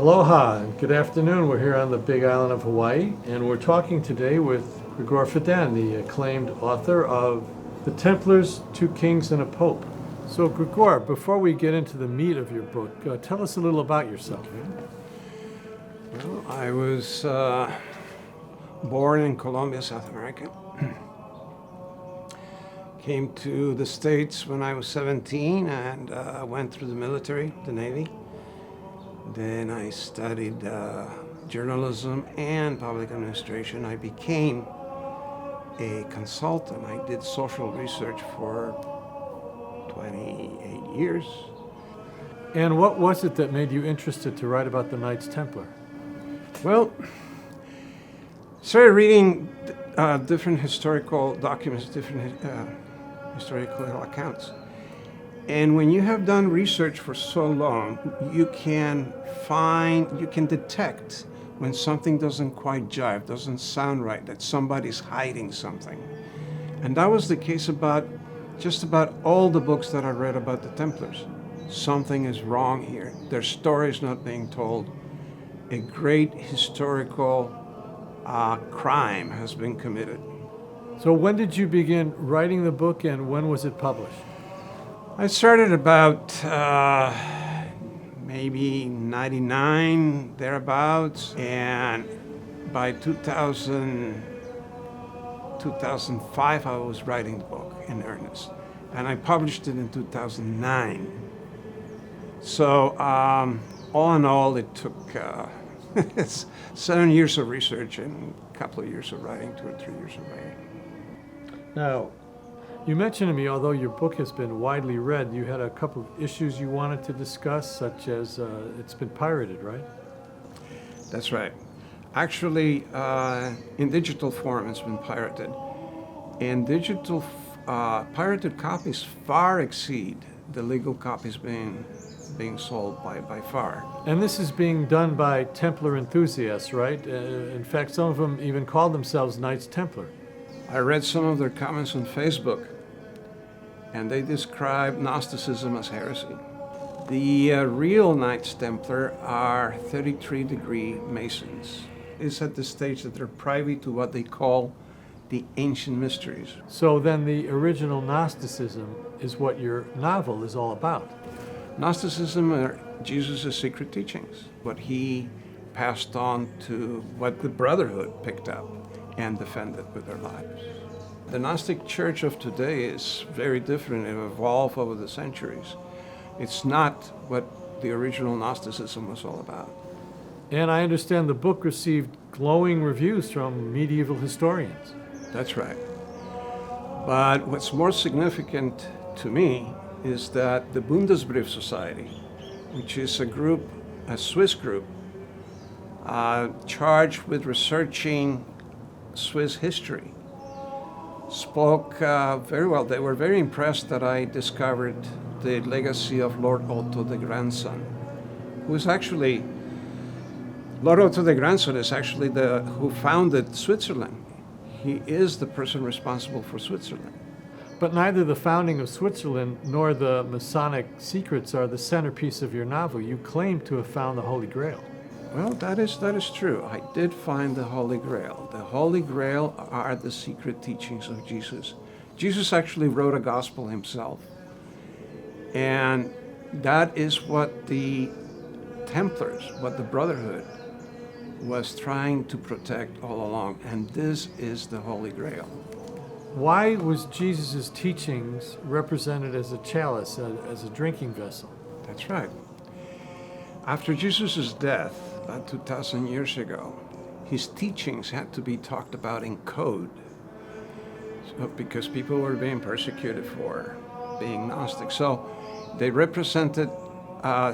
Aloha and good afternoon. We're here on the Big Island of Hawaii, and we're talking today with Gregor Fidén, the acclaimed author of The Templars, Two Kings and a Pope. So Gregor, before we get into the meat of your book, tell us a little about yourself. Well, I was born in Colombia, South America. Came to the States when I was 17 and went through the military, the Navy. Then I studied journalism and public administration. I became a consultant. I did social research for 28 years. And what was it that made you interested to write about the Knights Templar? Well, started reading different historical documents, different historical accounts. And when you have done research for so long, you can detect when something doesn't quite jive, doesn't sound right, that somebody's hiding something. And that was the case about just about all the books that I read about the Templars. Something is wrong here. Their story is not being told. A great historical crime has been committed. So when did you begin writing the book and when was it published? I started about maybe 99, thereabouts, and by 2005 I was writing the book in earnest, and I published it in 2009. So all in all, it took 7 years of research and a couple of years of writing, 2 or 3 years of writing. Now, you mentioned to me, although your book has been widely read, you had a couple of issues you wanted to discuss, such as it's been pirated, right? That's right. Actually, in digital form, it's been pirated. And digital pirated copies far exceed the legal copies being sold by far. And this is being done by Templar enthusiasts, right? In fact, some of them even call themselves Knights Templar. I read some of their comments on Facebook, and they describe Gnosticism as heresy. The real Knights Templar are 33-degree Masons. It's at the stage that they're privy to what they call the ancient mysteries. So then the original Gnosticism is what your novel is all about. Gnosticism are Jesus' secret teachings, what he passed on to what the Brotherhood picked up and defended with their lives. The Gnostic church of today is very different. It evolved over the centuries. It's not what the original Gnosticism was all about. And I understand the book received glowing reviews from medieval historians. That's right. But what's more significant to me is that the Bundesbrief Society, which is a Swiss group, charged with researching Swiss history, spoke very well. They were very impressed that I discovered the legacy of Lord Othon de Grandson, who is actually, Lord Othon de Grandson is actually who founded Switzerland. He is the person responsible for Switzerland. But neither the founding of Switzerland nor the Masonic secrets are the centerpiece of your novel. You claim to have found the Holy Grail. Well, that is true. I did find the Holy Grail. The Holy Grail are the secret teachings of Jesus. Jesus actually wrote a gospel himself. And that is what the Templars, what the Brotherhood was trying to protect all along. And this is the Holy Grail. Why was Jesus' teachings represented as a chalice, as a drinking vessel? That's right. After Jesus' death, about 2,000 years ago, his teachings had to be talked about in code, because people were being persecuted for being Gnostic. So they represented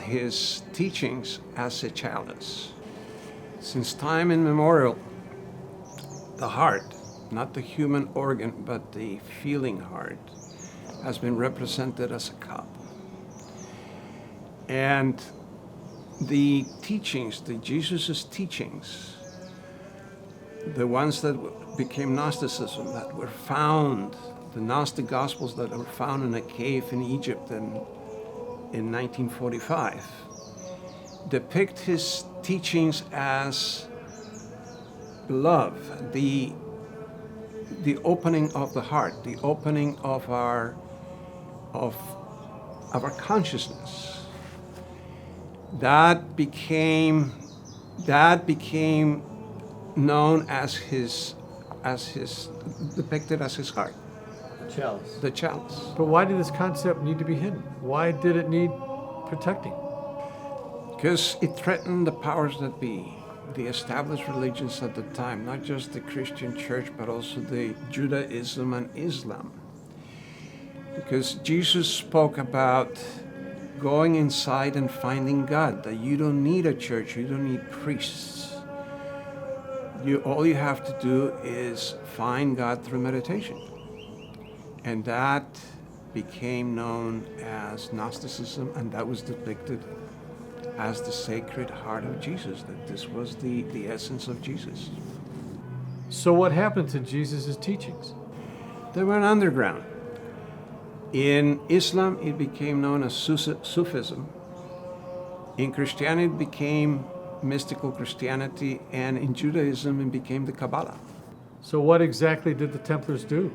his teachings as a chalice. Since time immemorial, the heart, not the human organ, but the feeling heart, has been represented as a cup. And the teachings, Jesus' teachings, the ones that became Gnosticism, that were found, the Gnostic Gospels that were found in a cave in Egypt in 1945, depict his teachings as love, the opening of the heart, the opening of our consciousness. That became known as his depicted as his heart, Chalice. the chalice. But why did this concept need to be hidden? Why did it need protecting? Because it threatened the powers that be, the established religions at the time, not just the Christian church, but also the Judaism and Islam. Because Jesus spoke about going inside and finding God, that you don't need a church, you don't need priests. All you have to do is find God through meditation. And that became known as Gnosticism, and that was depicted as the Sacred Heart of Jesus, that this was the essence of Jesus. So what happened to Jesus' teachings? They went underground. In Islam, it became known as Sufism. In Christianity, it became mystical Christianity, and in Judaism, it became the Kabbalah. So what exactly did the Templars do?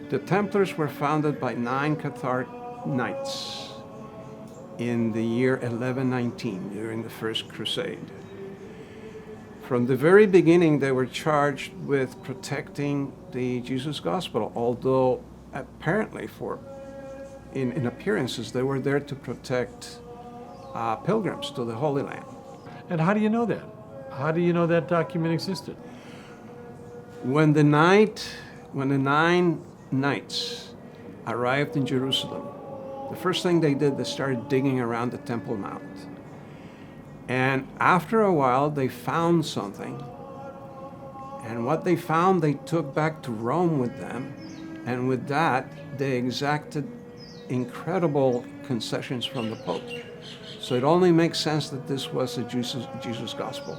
The Templars were founded by 9 Cathar knights in the year 1119, during the First Crusade. From the very beginning, they were charged with protecting the Jesus Gospel, although apparently in appearances, they were there to protect pilgrims to the Holy Land. And how do you know that? How do you know that document existed? When the 9 knights arrived in Jerusalem, the first thing they did, they started digging around the Temple Mount. And after a while, they found something. And what they found, they took back to Rome with them. And with that, they exacted incredible concessions from the Pope. So it only makes sense that this was a Jesus Gospel,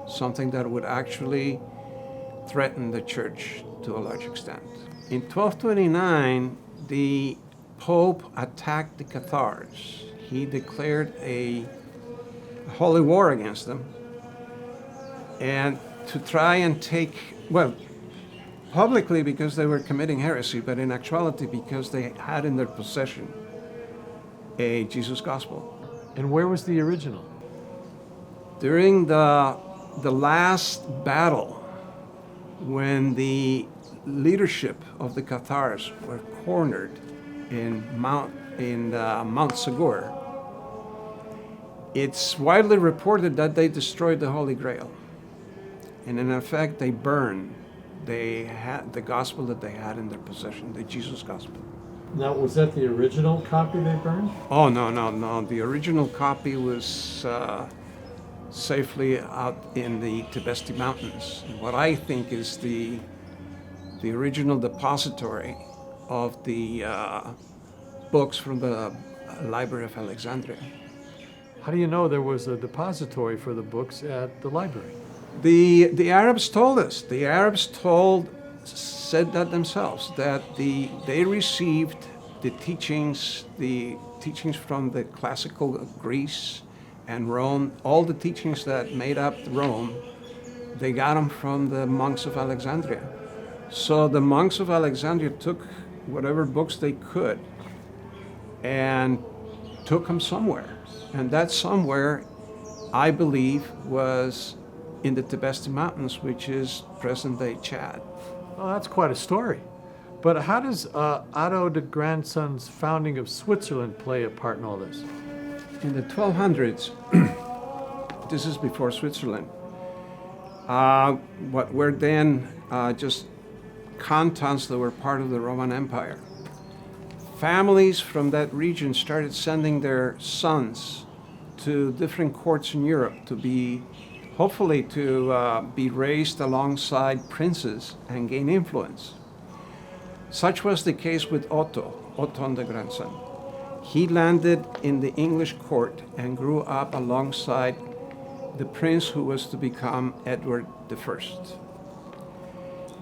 something that would actually threaten the church to a large extent. In 1229, the Pope attacked the Cathars. He declared a holy war against them, and to try and take, publicly because they were committing heresy, but in actuality because they had in their possession a Jesus Gospel. And where was the original? During the last battle, when the leadership of the Cathars were cornered in Mount Segur, it's widely reported that they destroyed the Holy Grail. And in effect, they burned the gospel that they had in their possession, the Jesus Gospel. Now, was that the original copy they burned? Oh, no. The original copy was safely out in the Tibesti Mountains. What I think is the original depository of the books from the Library of Alexandria. How do you know there was a depository for the books at the library? The Arabs told us. The Arabs said that themselves, that they received the teachings from the classical Greece and Rome, all the teachings that made up Rome, they got them from the monks of Alexandria. So the monks of Alexandria took whatever books they could and took them somewhere. And that somewhere, I believe, was in the Tibesti Mountains, which is present-day Chad. Oh, that's quite a story. But how does Otto de Grandson's founding of Switzerland play a part in all this? In the 1200s, this is before Switzerland, what were then just cantons that were part of the Roman Empire. Families from that region started sending their sons to different courts in Europe to be, hopefully to be raised alongside princes and gain influence. Such was the case with Othon de Grandson. He landed in the English court and grew up alongside the prince who was to become Edward I.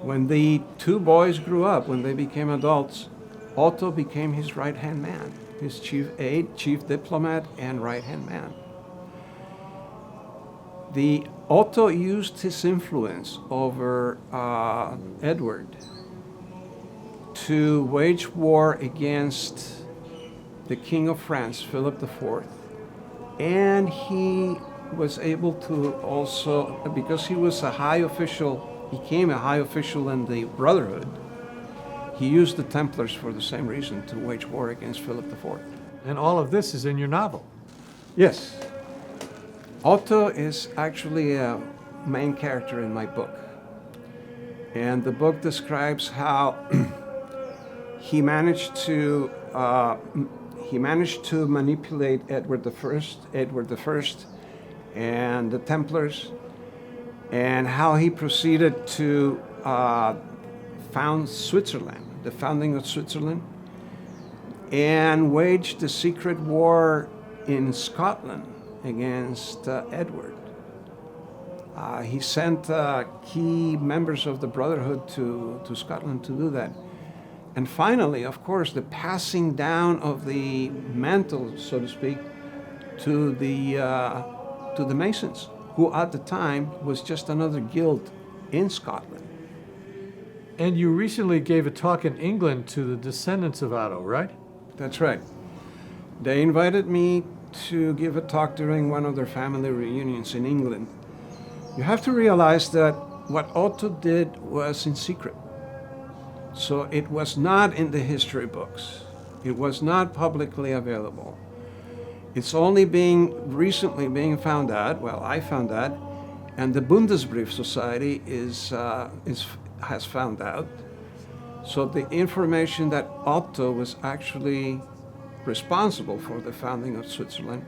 When the two boys grew up, when they became adults, Otto became his right-hand man, his chief aide, chief diplomat, and right-hand man. The Otto used his influence over Edward to wage war against the King of France, Philip IV, and he was able to also, because he was a high official, became a high official in the Brotherhood, he used the Templars for the same reason, to wage war against Philip IV. And all of this is in your novel. Yes. Otto is actually a main character in my book. And the book describes how he managed to manipulate Edward I, and the Templars, and how he proceeded to found Switzerland, the founding of Switzerland, and waged a secret war in Scotland against Edward. He sent key members of the Brotherhood to Scotland to do that. And finally, of course, the passing down of the mantle, so to speak, to the Masons, who at the time was just another guild in Scotland. And you recently gave a talk in England to the descendants of Otto, right? That's right. They invited me to give a talk during one of their family reunions in England. You have to realize that what Otto did was in secret. So it was not in the history books. It was not publicly available. It's only recently being found out. Well, I found out, and the Bundesbrief Society has found out. So the information that Otto was actually responsible for the founding of Switzerland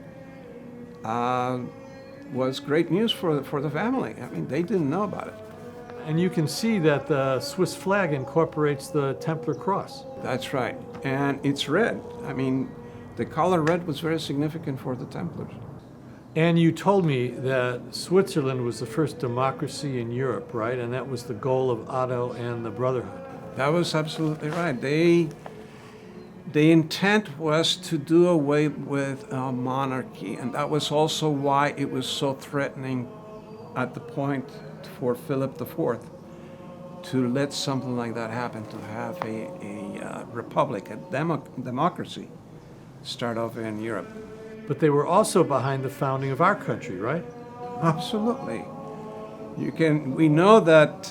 was great news for the family. I mean, they didn't know about it. And you can see that the Swiss flag incorporates the Templar cross. That's right. And it's red. I mean, the color red was very significant for the Templars. And you told me that Switzerland was the first democracy in Europe, right? And that was the goal of Otto and the Brotherhood. That was absolutely right. The intent was to do away with monarchy, and that was also why it was so threatening at the point for Philip IV to let something like that happen, to have a republic, a democracy start off in Europe. But they were also behind the founding of our country, right? Absolutely. We know that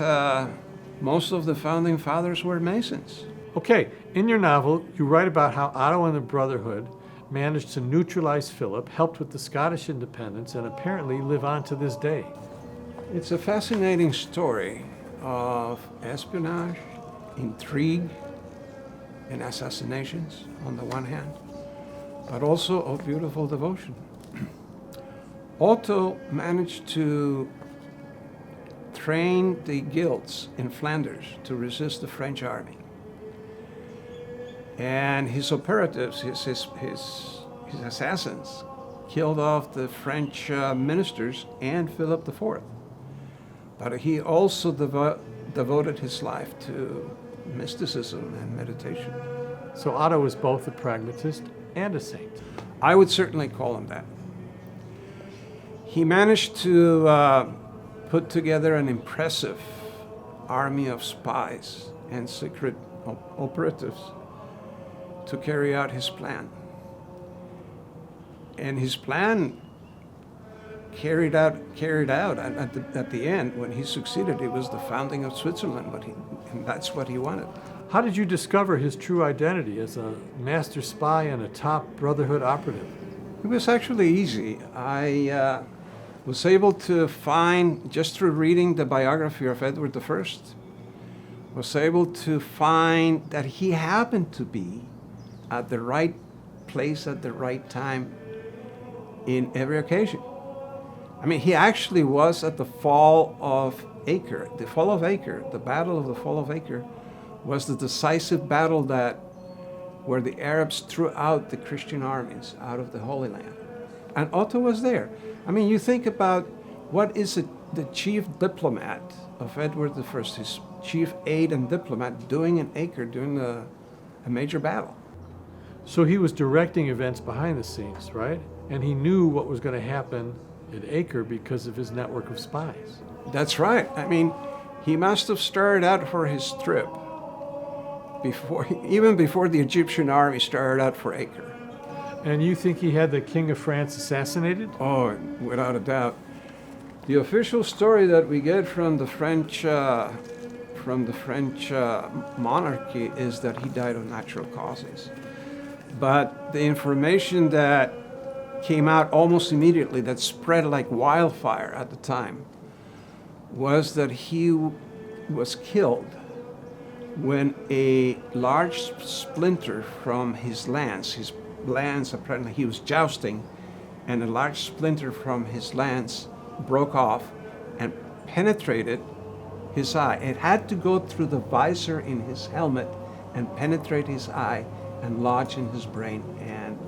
most of the founding fathers were Masons. Okay, in your novel, you write about how Otto and the Brotherhood managed to neutralize Philip, helped with the Scottish independence, and apparently live on to this day. It's a fascinating story of espionage, intrigue, and assassinations on the one hand, but also of beautiful devotion. Otto managed to train the guilds in Flanders to resist the French army. And his operatives, his assassins, killed off the French ministers and Philip IV. But he also devoted his life to mysticism and meditation. So Otto was both a pragmatist and a saint. I would certainly call him that. He managed to put together an impressive army of spies and secret operatives to carry out his plan. And his plan carried out at the end, when he succeeded, it was the founding of Switzerland, and that's what he wanted. How did you discover his true identity as a master spy and a top Brotherhood operative? It was actually easy. I was able to find, just through reading the biography of Edward I, was able to find that he happened to be at the right place at the right time in every occasion. I mean, he actually was at the fall of Acre. The fall of Acre, the battle of the fall of Acre, was the decisive battle where the Arabs threw out the Christian armies out of the Holy Land. And Otto was there. I mean, you think about what is the chief diplomat of Edward I, his chief aide and diplomat, doing in Acre during a major battle. So he was directing events behind the scenes, right? And he knew what was going to happen at Acre because of his network of spies. That's right. I mean, he must have started out for his trip even before the Egyptian army started out for Acre. And you think he had the King of France assassinated? Oh, without a doubt. The official story that we get from the French monarchy is that he died of natural causes. But the information that came out almost immediately, that spread like wildfire at the time, was that he was killed when a large splinter from his lance apparently he was jousting, and a large splinter from his lance broke off and penetrated his eye. It had to go through the visor in his helmet and penetrate his eye and lodge in his brain and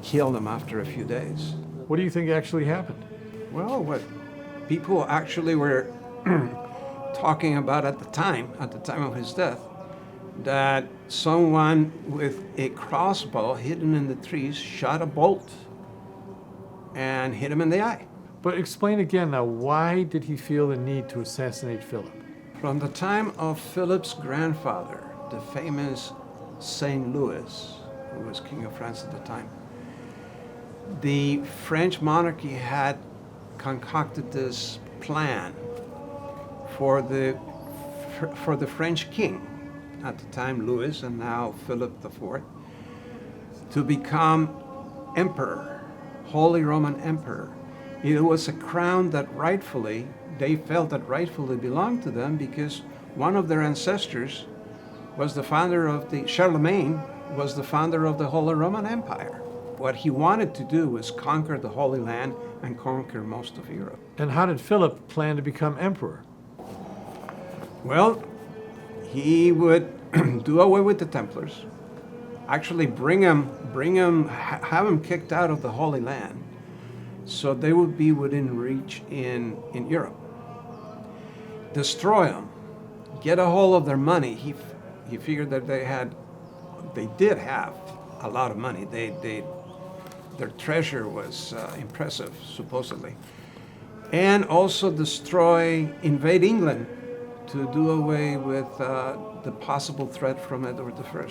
kill him after a few days. What do you think actually happened? Well, what people actually were talking about at the time of his death, that someone with a crossbow hidden in the trees shot a bolt and hit him in the eye. But explain again now, why did he feel the need to assassinate Philip? From the time of Philip's grandfather, the famous Saint Louis, who was King of France at the time, the French monarchy had concocted this plan for the French king at the time, Louis, and now Philip IV, to become emperor, Holy Roman Emperor. It was a crown that they felt that rightfully belonged to them, because one of their ancestors was the founder of Charlemagne was the founder of the Holy Roman Empire. What he wanted to do was conquer the Holy Land and conquer most of Europe. And how did Philip plan to become emperor? Well, he would do away with the Templars, actually have them kicked out of the Holy Land, so they would be within reach in Europe. Destroy them, get a hold of their money. He figured that they did have a lot of money. Their treasure was impressive, supposedly. And also invade England to do away with the possible threat from Edward I.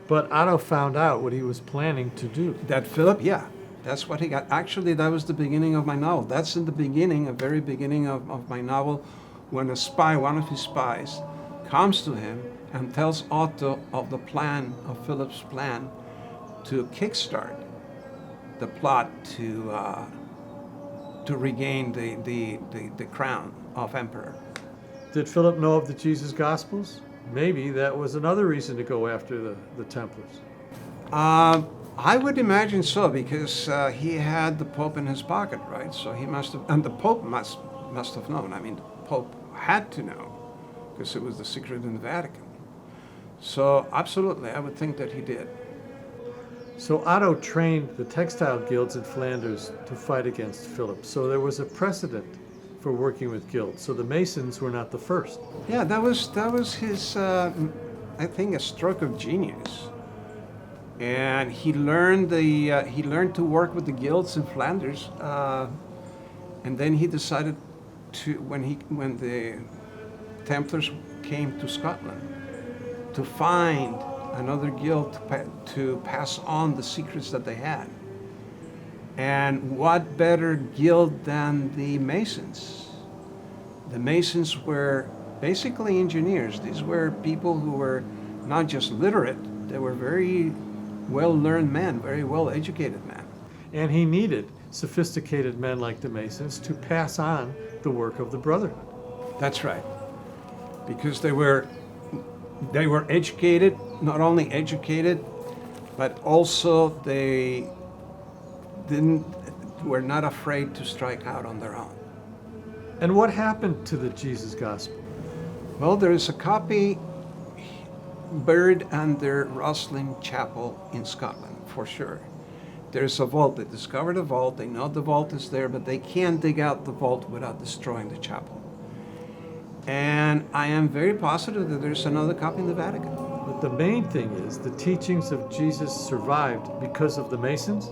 But Otto found out what he was planning to do. That Philip, yeah, that's what he got. Actually, that was the beginning of my novel. That's in the very beginning of my novel, when a spy, one of his spies, comes to him and tells Otto of Philip's plan to kickstart the plot to regain the crown of emperor. Did Philip know of the Jesus Gospels? Maybe that was another reason to go after the Templars. I would imagine so, because he had the Pope in his pocket, right? So he must have, and the Pope must have known. I mean, the Pope had to know, because it was the secret in the Vatican. So absolutely, I would think that he did. So Otto trained the textile guilds in Flanders to fight against Philip. So there was a precedent for working with guilds. So the Masons were not the first. Yeah, that was his, I think, a stroke of genius. And he learned to work with the guilds in Flanders, and then he decided to, when the Templars came to Scotland, to find another guild to pass on the secrets that they had. And what better guild than the Masons? The Masons were basically engineers. These were people who were not just literate, they were very well-learned men, very well-educated men. And he needed sophisticated men like the Masons to pass on the work of the Brotherhood. That's right. Because they were educated, not only educated, but also they were not afraid to strike out on their own. And what happened to the Jesus Gospel? Well, there is a copy buried under Roslin Chapel in Scotland, for sure. There's a vault. They discovered a vault. They know the vault is there, but they can't dig out the vault without destroying the chapel. And I am very positive that there's another copy in the Vatican. But the main thing is the teachings of Jesus survived because of the Masons?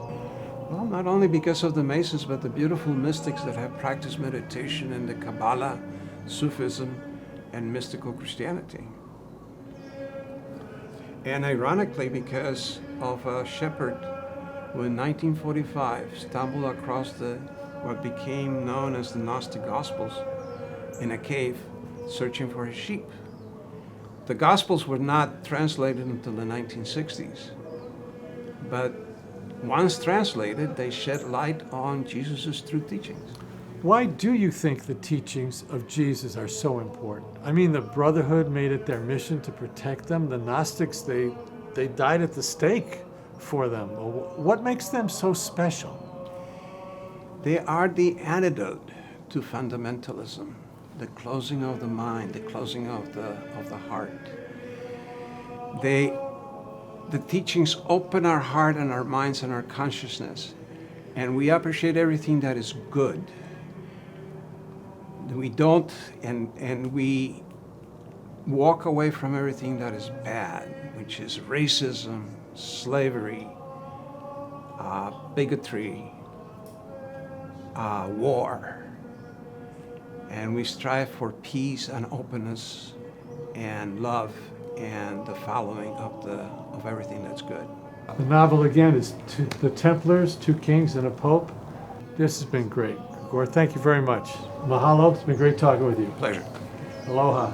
Well, not only because of the Masons, but the beautiful mystics that have practiced meditation in the Kabbalah, Sufism, and mystical Christianity. And ironically, because of a shepherd who in 1945 stumbled across what became known as the Gnostic Gospels in a cave searching for his sheep. The Gospels were not translated until the 1960s, but once translated, they shed light on Jesus' true teachings. Why do you think the teachings of Jesus are so important? I mean, the Brotherhood made it their mission to protect them. The Gnostics, they died at the stake for them. What makes them so special? They are the antidote to fundamentalism, the closing of the mind, the closing of the heart. The teachings open our heart and our minds and our consciousness, and we appreciate everything that is good. We don't, and we walk away from everything that is bad, which is racism, slavery, bigotry, war. And we strive for peace and openness and love and the following of everything that's good. The novel again is The Templars, Two Kings and a Pope. This has been great. Gregor, thank you very much. Mahalo, it's been great talking with you. Pleasure. Aloha.